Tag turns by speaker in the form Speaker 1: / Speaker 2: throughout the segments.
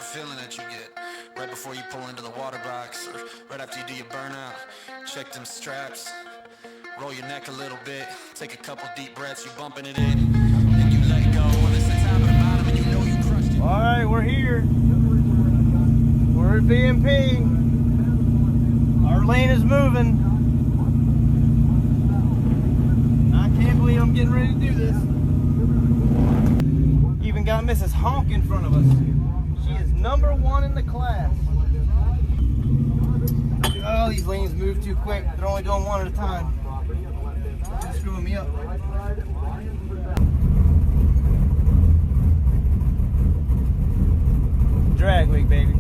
Speaker 1: feeling that you get right before you pull into the water box or right after you do your burnout. Check them straps, roll your neck a little bit, take a couple deep breaths, you bumping it in, and you let go when it's the top of the bottom and you know you crushed it.
Speaker 2: Alright, we're here. We're at VMP. Our lane is moving. I can't believe I'm getting ready to do this. Even got Mrs. Honk in front of us. She is #1 in the class. Oh, these lanes move too quick. They're only doing one at a time. They're screwing me up. Drag week, baby.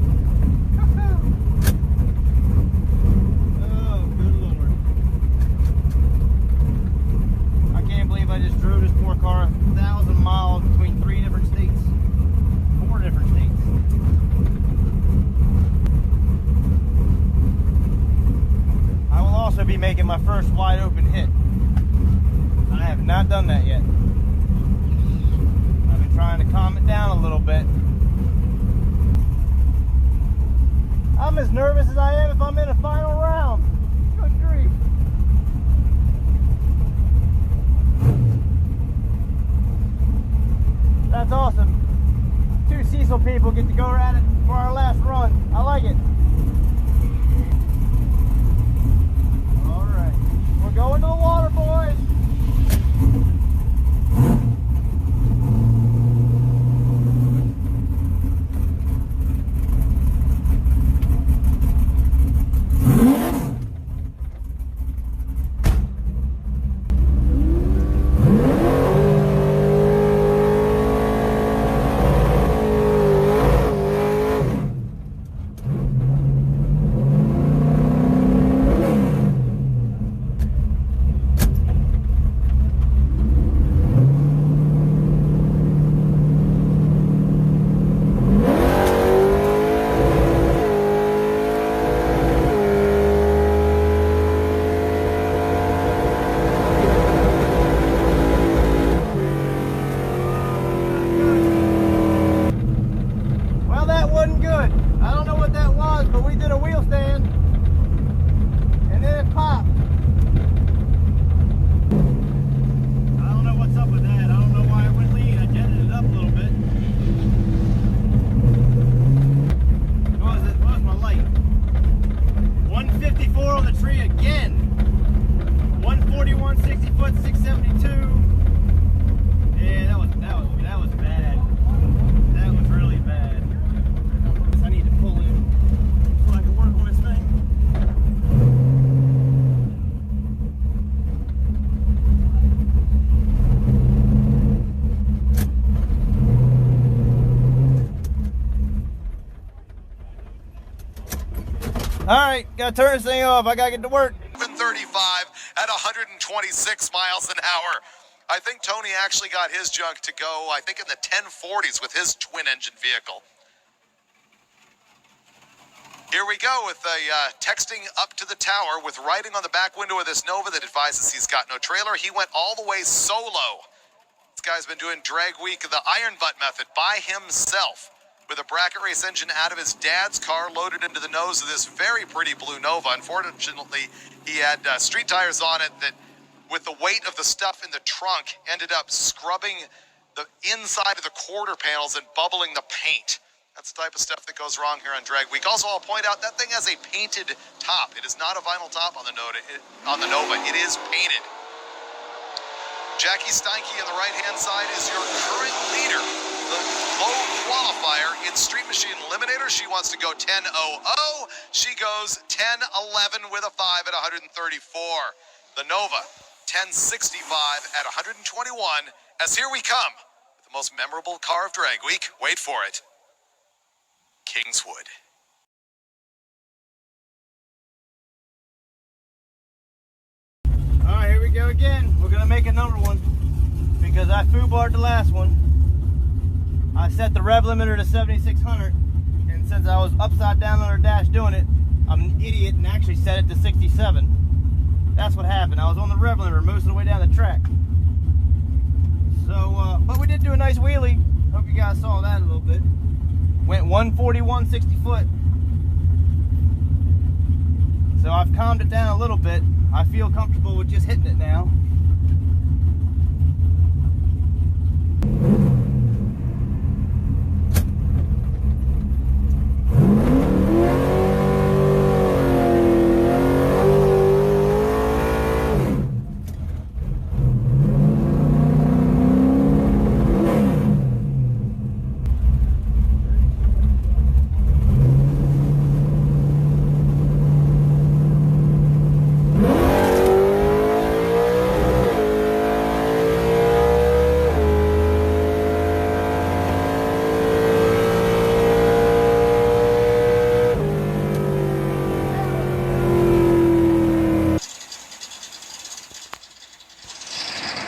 Speaker 2: Oh, good Lord. I can't believe I just drove this poor car 1,000 miles between 3 different states. 4 different states. I will also be making my first wide open hit. I have not done that yet. I've been trying to calm it down a little bit. I'm as nervous as I am if I'm in a final round. Good grief. That's awesome. 2 Cecil people get to go at it for our last run. I like it. All right. We're going to the water, boys. All right, gotta turn this thing off. I gotta get to work.
Speaker 3: 35 at 126 miles an hour. I think Tony actually got his junk to go, I think in the 1040s with his twin-engine vehicle. Here we go with a texting up to the tower with writing on the back window of this Nova that advises he's got no trailer. He went all the way solo. This guy's been doing drag week the iron butt method by himself, with a bracket race engine out of his dad's car loaded into the nose of this very pretty blue Nova. Unfortunately, he had street tires on it that, with the weight of the stuff in the trunk, ended up scrubbing the inside of the quarter panels and bubbling the paint. That's the type of stuff that goes wrong here on Drag Week. Also, I'll point out that thing has a painted top. It is not a vinyl top on the Nova. It is painted. Jackie Steinke on the right-hand side is your current leader. The low qualifier in Street Machine Eliminator. She wants to go 10.00. She goes 10.11 with a 5 at 134. The Nova, 10.65 at 121. As here we come with the most memorable car of Drag Week. Wait for it. Kingswood.
Speaker 2: All right, here we go again. We're gonna make another one because I foobarred the last one. I set the rev limiter to 7,600, and since I was upside down on her dash doing it, I'm an idiot and actually set it to 67. That's what happened. I was on the rev limiter most of the way down the track. So, but we did do a nice wheelie. Hope you guys saw that a little bit. Went 140, 160 foot. So I've calmed it down a little bit. I feel comfortable with just hitting it now.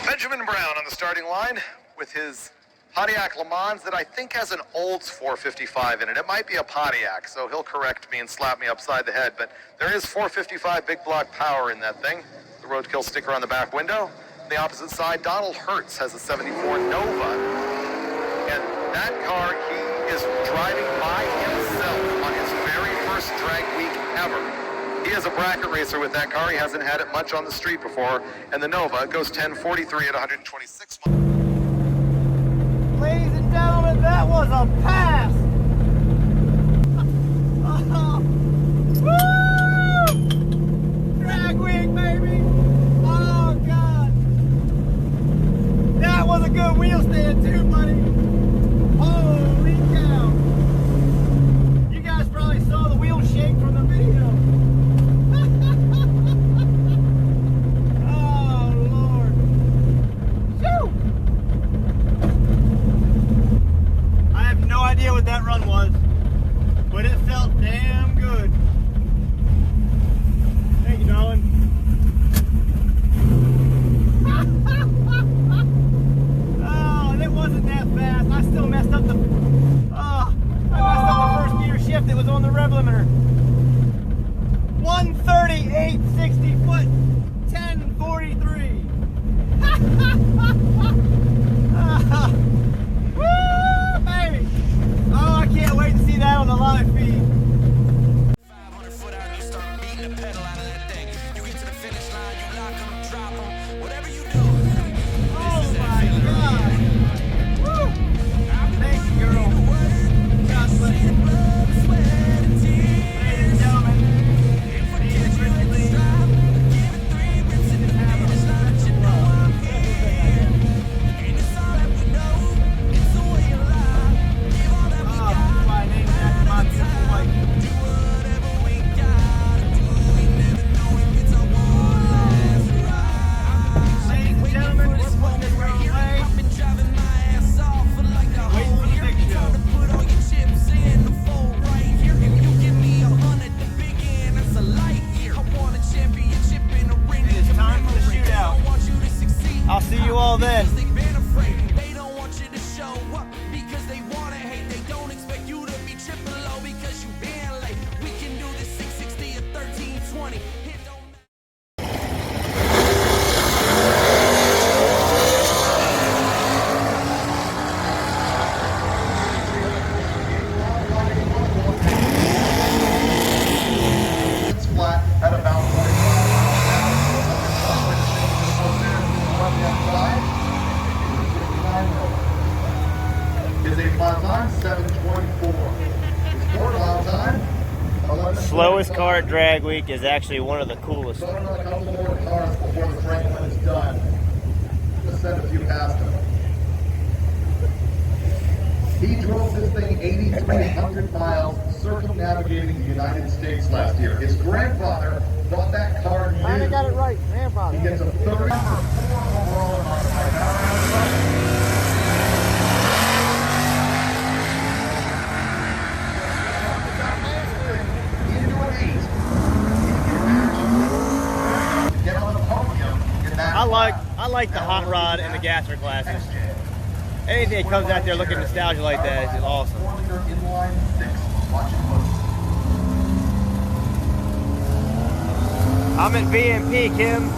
Speaker 3: Benjamin Brown on the starting line with his Pontiac Le Mans that I think has an Olds 455 in it. It might be a Pontiac, so he'll correct me and slap me upside the head, but there is 455 big block power in that thing. The roadkill sticker on the back window. On the opposite side, Donald Hertz has a 74 Nova, and that car he is driving by himself on his very first drag week ever. He is a bracket racer with that car. He hasn't had it much on the street before, and the Nova goes 1043 at 126 miles.
Speaker 2: Ladies and gentlemen, that was a pass. Woo! Drag week, baby. Oh, God. That was a good wheel stand, too, buddy. Holy cow. You guys probably saw the wheel shake from the video. Oh, Lord. Shoo! I have no idea what that run was, but it felt damn good. Thank you, darling. Oh, it wasn't that fast. I still messed up the. Oh, I messed up the first gear shift that was on the rev limiter. 138, 60 foot, 1043. Woo, baby! Oh, I can't wait to see that on the live feed.
Speaker 1: 500 foot out and you start beating the pedal out of that thing. You get to the finish line, you lock them, drop them, whatever you do.
Speaker 2: Oh my God! Woo! Thank you, girl. God bless you. Ladies and gentlemen, Phoenix Ridgely. My name is after my beautiful wife. Ladies and gentlemen, we're putting this girl away. Waiting for the big show. It is time for the shootout. I'll see you all then.
Speaker 1: They don't want you to show up because they want to hate. They don't expect you to be triple low because you been late. We can do this 660 or 1320. It don't
Speaker 3: It's flat at about 45 is a flat time 724. His board allow time 11.
Speaker 2: Slowest car at drag week is actually one of the coolest.
Speaker 3: So another couple more cars before the Franklin is done. Just send a few past him. He drove this thing 8,300 miles circumnavigating the United States last year. His grandfather bought that car new.
Speaker 2: I got it right, grandfather.
Speaker 3: He gets a 30 overall in our Get on the podium in that
Speaker 2: I like the hot rod and the gasser classes. Anything that comes out there looking nostalgia like that is awesome.
Speaker 3: Inline 6. Watch it close.
Speaker 2: I'm at VMP, Kim.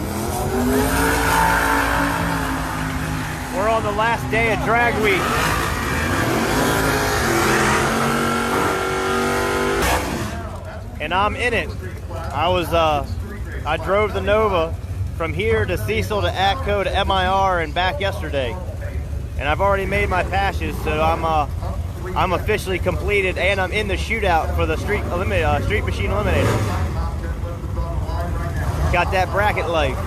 Speaker 2: We're on the last day of drag week. and I'm in it. I drove the Nova from here to Cecil to ATCO to MIR and back yesterday, and I've already made my passes, so I'm officially completed, and I'm in the shootout for the Street Machine Eliminator. Got that bracket life.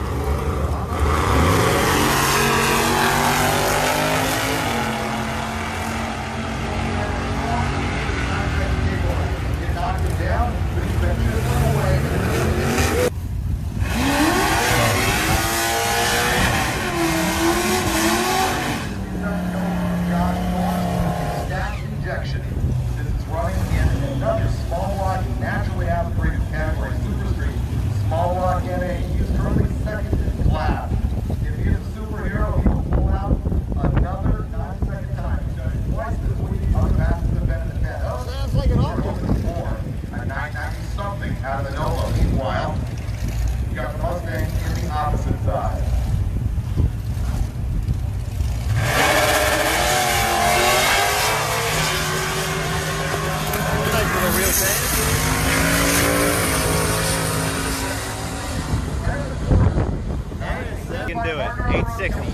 Speaker 2: You can do it. 860.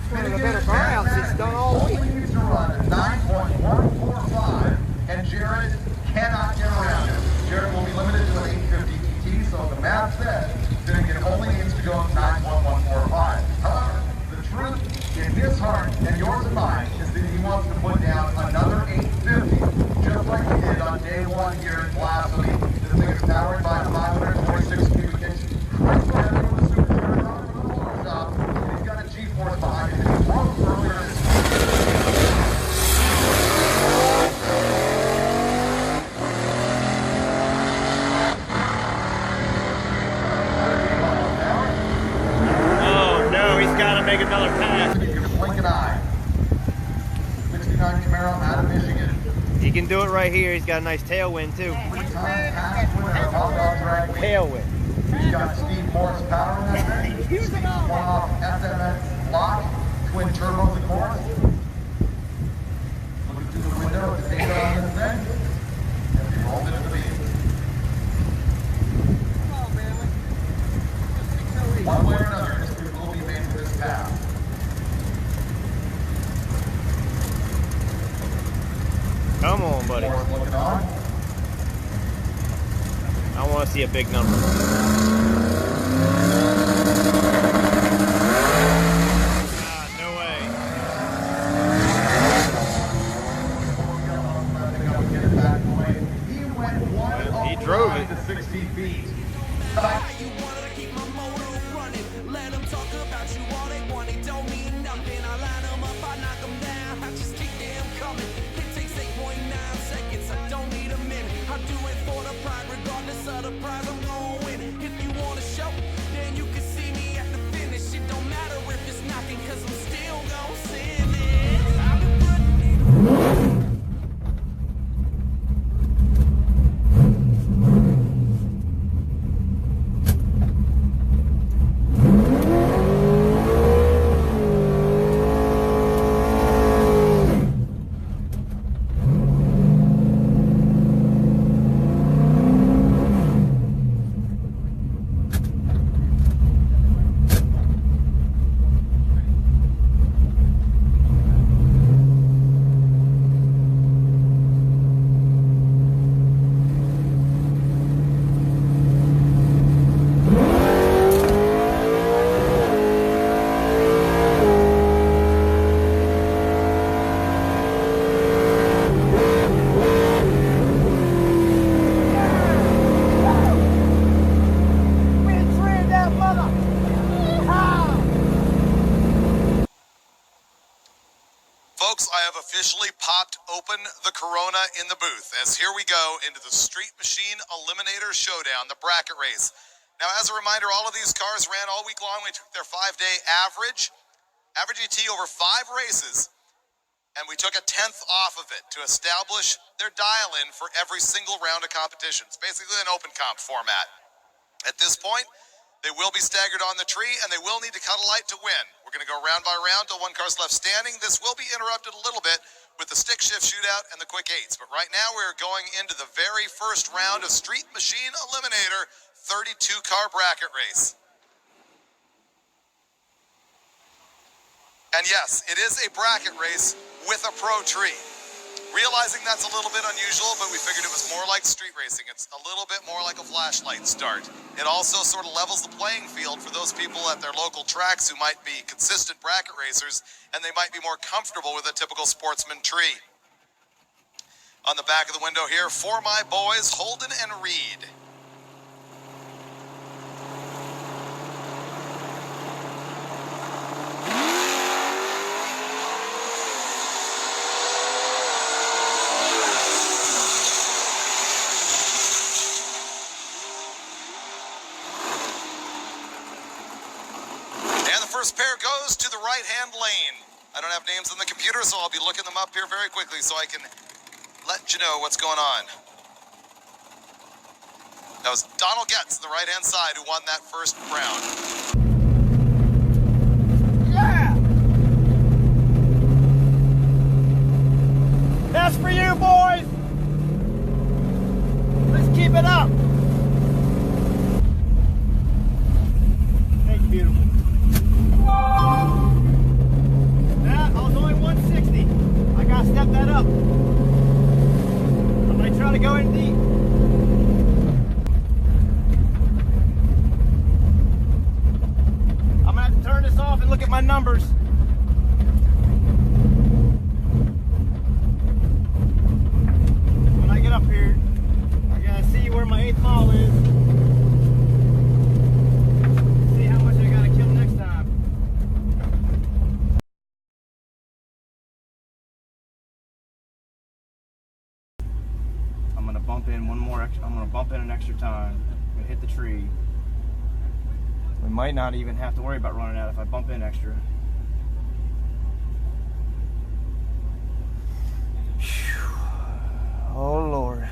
Speaker 4: One of the better burnouts he's done all week.
Speaker 5: Only needs to run at 9.145, and Jared cannot get around it. Jared will be limited to an 850 ET, so the math says that it only needs to go 9.145. However, the truth in his heart and yours and mine is that he wants to put down another 850, just like he did on day one here in Blasphemy. This thing is powered by 546 cubic inches. Chris had to go to the supercharger on the motor shop, and he's got a G-force behind it. He broke earlier this
Speaker 2: Make another pass.
Speaker 5: Blink an eye. 69 Camaro out of Michigan.
Speaker 2: He can do it right here. He's got a nice tailwind too. Tailwind.
Speaker 5: He's got Steve Morris power in that thing. One off SMS lock, twin turbos of course. Looking through the window at the data on this thing. And he rolled into the beat. One way or another, history will be made for this path.
Speaker 2: Come on, buddy.
Speaker 5: Looking on.
Speaker 2: I want to see a big number. No way. He drove it.
Speaker 5: To 60 feet.
Speaker 6: Let them talk about you all they want, it don't mean nothing. I line them up, I knock them down, I just keep them coming. It takes 8.9 seconds, I don't need a minute. I do it for the pride, regardless of the prize, I'm gonna win it. If you want to show, then you can see me at the finish. It don't matter if it's knocking, cause I'm still gonna send it. I've been putting it.
Speaker 3: Folks, I have officially popped open the Corona in the booth as here we go into the Street Machine Eliminator Showdown, the bracket race. Now, as a reminder, all of these cars ran all week long. We took their 5-day average ET over 5 races, and we took a 10th off of it to establish their dial-in for every single round of competition. It's basically an open comp format. At this point, They will be staggered on the tree, and they will need to cut a light to win. We're going to go round by round till one car's left standing. This will be interrupted a little bit with the stick shift shootout and the quick eights. But right now we're going into the very first round of Street Machine Eliminator 32-car bracket race. And yes, it is a bracket race with a pro tree. Realizing that's a little bit unusual, but we figured it was more like street racing. It's a little bit more like a flashlight start. It also sort of levels the playing field for those people at their local tracks who might be consistent bracket racers, and they might be more comfortable with a typical sportsman tree. On the back of the window here, for my boys, Holden and Reed. First pair goes to the right-hand lane. I don't have names on the computer, so I'll be looking them up here very quickly so I can let you know what's going on. That was Donald Getz, the right-hand side, who won that first round.
Speaker 2: Yeah! That's for you, boys! Let's keep it up! Thank you, beautiful. That, I was only 160. I gotta step that up. I might try to go in deep. I'm gonna have to turn this off and look at my numbers. When I get up here, I gotta see where my 8th mile is. I'm gonna bump in an extra time. I'm gonna hit the tree. We might not even have to worry about running out if I bump in extra. Whew. Oh Lord.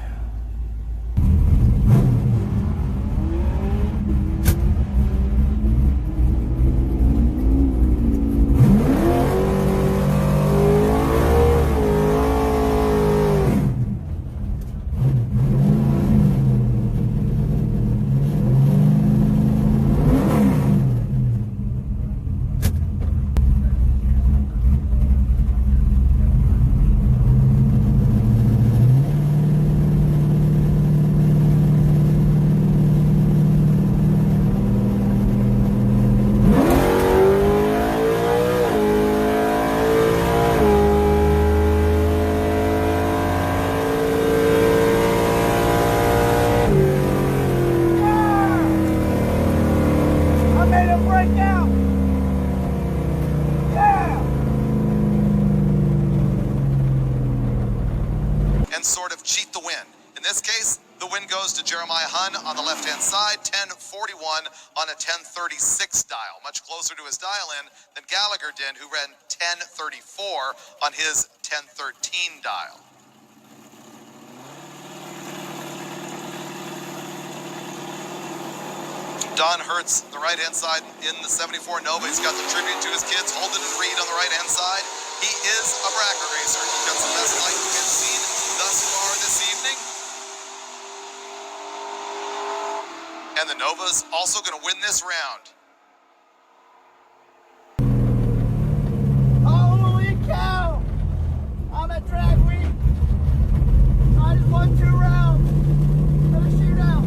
Speaker 3: Sort of cheat the win. In this case, the win goes to Jeremiah Hunn on the left-hand side, 10:41 on a 10:36 dial, much closer to his dial-in than Gallagher did, who ran 10:34 on his 10:13 dial. Don Hertz, the right-hand side in the 74 Nova. He's got the tribute to his kids, Holden and Reed on the right-hand side. He is a bracket racer. He's got the best light we have seen thus far this evening. And the Nova's also going to win this round.
Speaker 2: Holy cow! I'm at drag week. I just won 2 rounds for the shootout.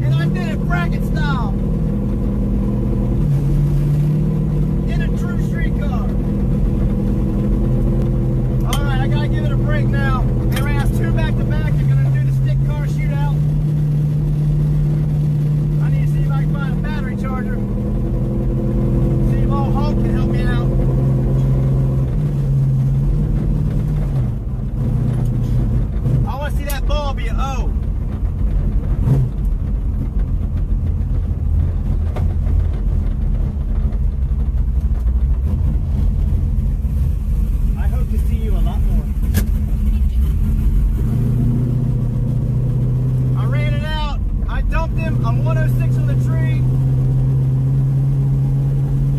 Speaker 2: And I did it bracket style. In a true street car. Alright, I gotta give it a break now. They ran 2 back to back. They're gonna do the stick car shootout. I'm 106 on the tree.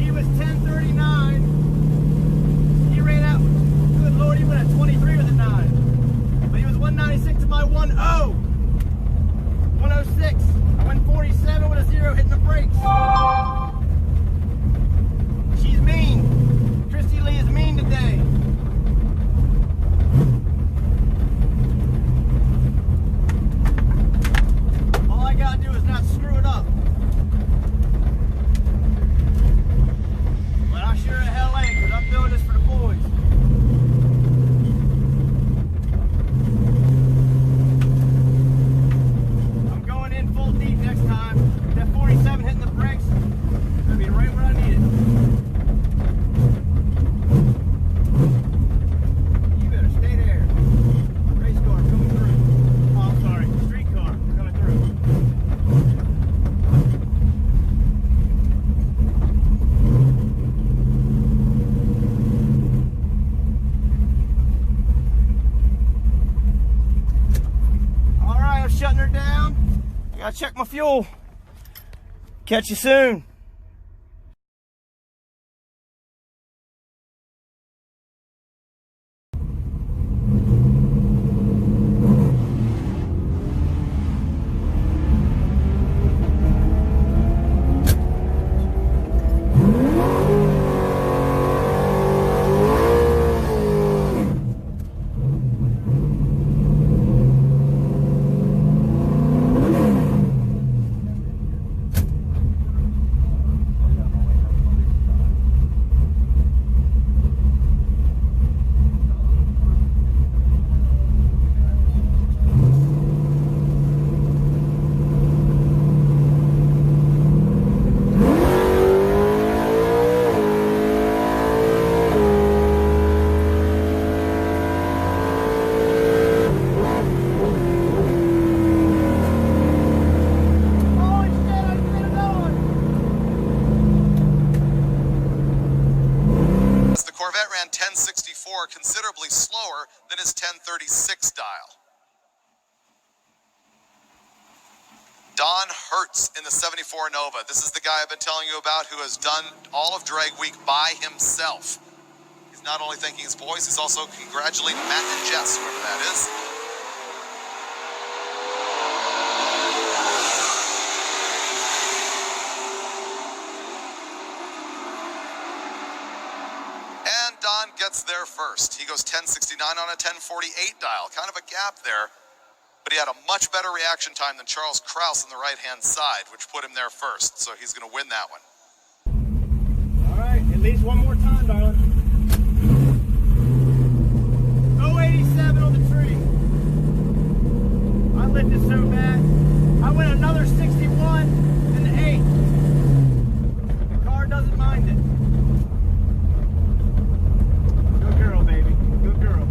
Speaker 2: He was 1039. He ran out. Good Lord, he went at 23 with a 9. But he was 196 to my 10. 106. I went 47 with a 0 hitting the brakes. She's mean. Christy Lee is mean today. All I gotta do is not screw it up. But I sure as hell ain't, because I'm doing this for the boys. I'm going in full deep next time. That 47 hitting the brakes is gonna be right where I need it. You better stay there. Race car coming through. Oh, I'm sorry. Street car coming through. All right, I'm shutting her down. I gotta check my fuel. Catch you soon.
Speaker 3: The Corvette ran 1064, considerably slower than his 1036 dial. Don Hertz in the 74 Nova. This is the guy I've been telling you about who has done all of drag week by himself. He's not only thanking his boys, he's also congratulating Matt and Jess, whoever that is. And Don gets there first. He goes 1069 on a 1048 dial. Kind of a gap there. But he had a much better reaction time than Charles Kraus on the right-hand side, which put him there first. So he's going to win that one.
Speaker 2: All right, at least one more time, darling. 087 on the tree. I lit this so bad. I went another 61 and an 8. The car doesn't mind it. Good girl, baby. Good girl.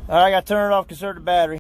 Speaker 2: All right, I got to turn it off, conserve the battery.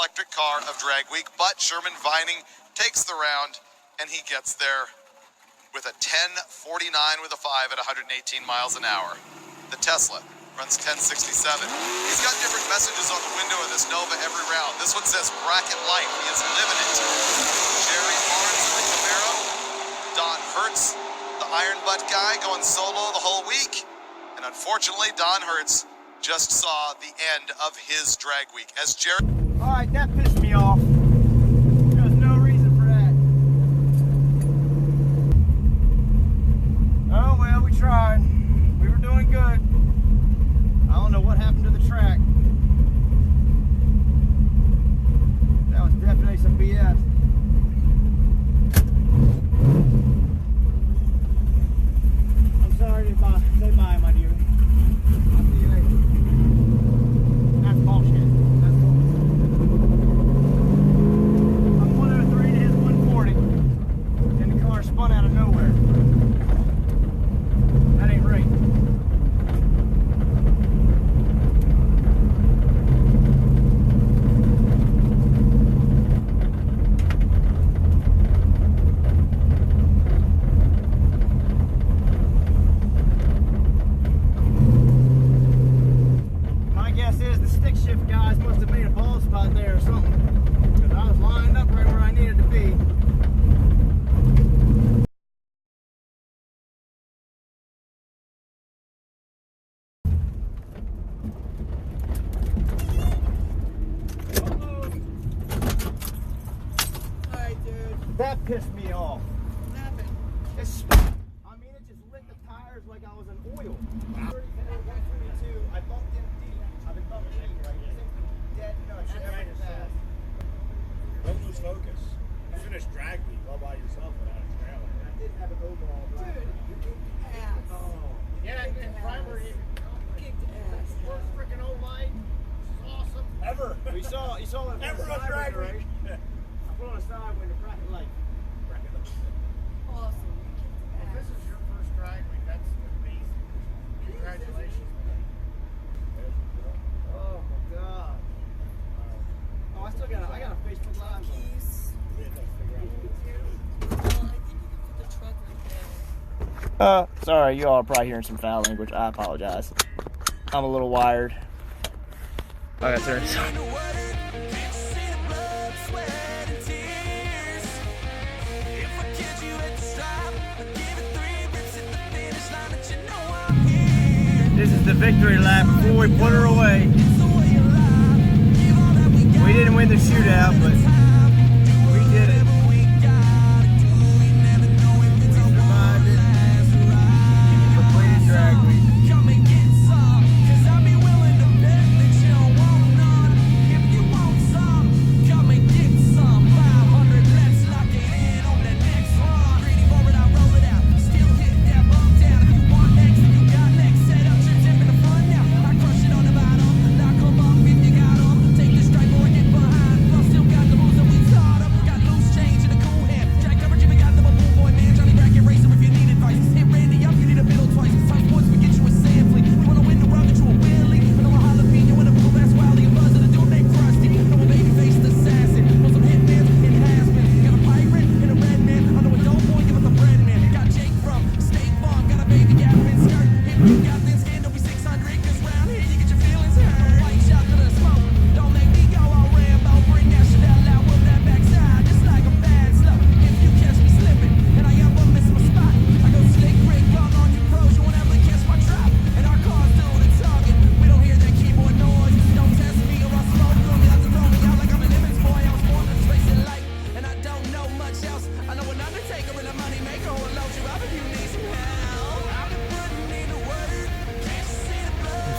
Speaker 3: electric car of Drag Week, but Sherman Vining takes the round, and he gets there with a 10:49 with a 5 at 118 miles an hour. The Tesla runs 10:67. He's got different messages on the window of this Nova every round. This one says bracket life. He is living it. Jerry Barnes in the Camaro. Don Hertz, the iron butt guy, going solo the whole week. And unfortunately, Don Hertz just saw the end of his Drag Week as Jerry.
Speaker 2: All right, that pissed me off. There's no reason for that. Oh well, we tried. We were doing good. I don't know what happened to the track. That was definitely some BS. I'm sorry to say bye, my dear. I'll see you later. That's bullshit. That's bullshit. I'm 103 to his 140, and the car spun out of nowhere. That ain't right. My guess is the stick shift guys must have made a bald spot there or something, because I was lined up right where I needed to be.
Speaker 7: Alright, dude.
Speaker 2: That pissed me off.
Speaker 7: What happened?
Speaker 2: I mean, it just lit the tires like I was in oil. 132, I bumped in deep. I've been bumping deep, right? This thing's been dead nuts every pass.
Speaker 8: Don't lose focus. You finished Drag Week all by yourself without a trailer.
Speaker 2: I did have an overall drive.
Speaker 7: Dude, you kicked ass.
Speaker 2: Oh.
Speaker 8: Yeah, and primary.
Speaker 7: Kicked ass.
Speaker 8: First freaking O line. This is awesome. Ever.
Speaker 2: You saw it.
Speaker 8: Ever on Drag Week.
Speaker 2: I put on a side window, bracket light.
Speaker 7: Awesome. You kicked
Speaker 8: If this
Speaker 7: ass.
Speaker 8: is your first Drag Week, that's amazing. Congratulations, man.
Speaker 2: Oh my god. Oh, I got a Facebook Live.
Speaker 7: Keys.
Speaker 8: We had to figure out what
Speaker 7: Well, I think you can put the truck right there.
Speaker 2: Sorry, you all are probably hearing some foul language. I apologize. I'm a little wired. I gotta turn this on. This is the victory lap before we put her away. We didn't win the shootout, but we did it. We survived it. Completed Drag Week.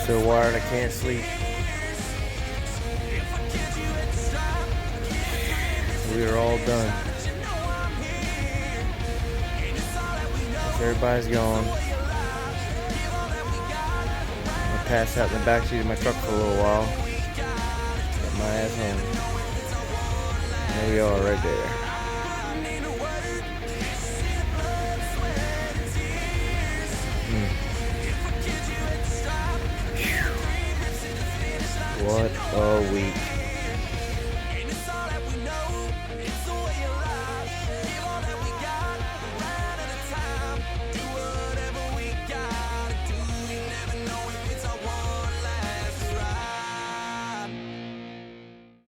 Speaker 2: So wired I can't sleep. We are all done. Everybody's gone. I passed out in the backseat of my truck for a little while. Got my ass home. There we are right there. What a week.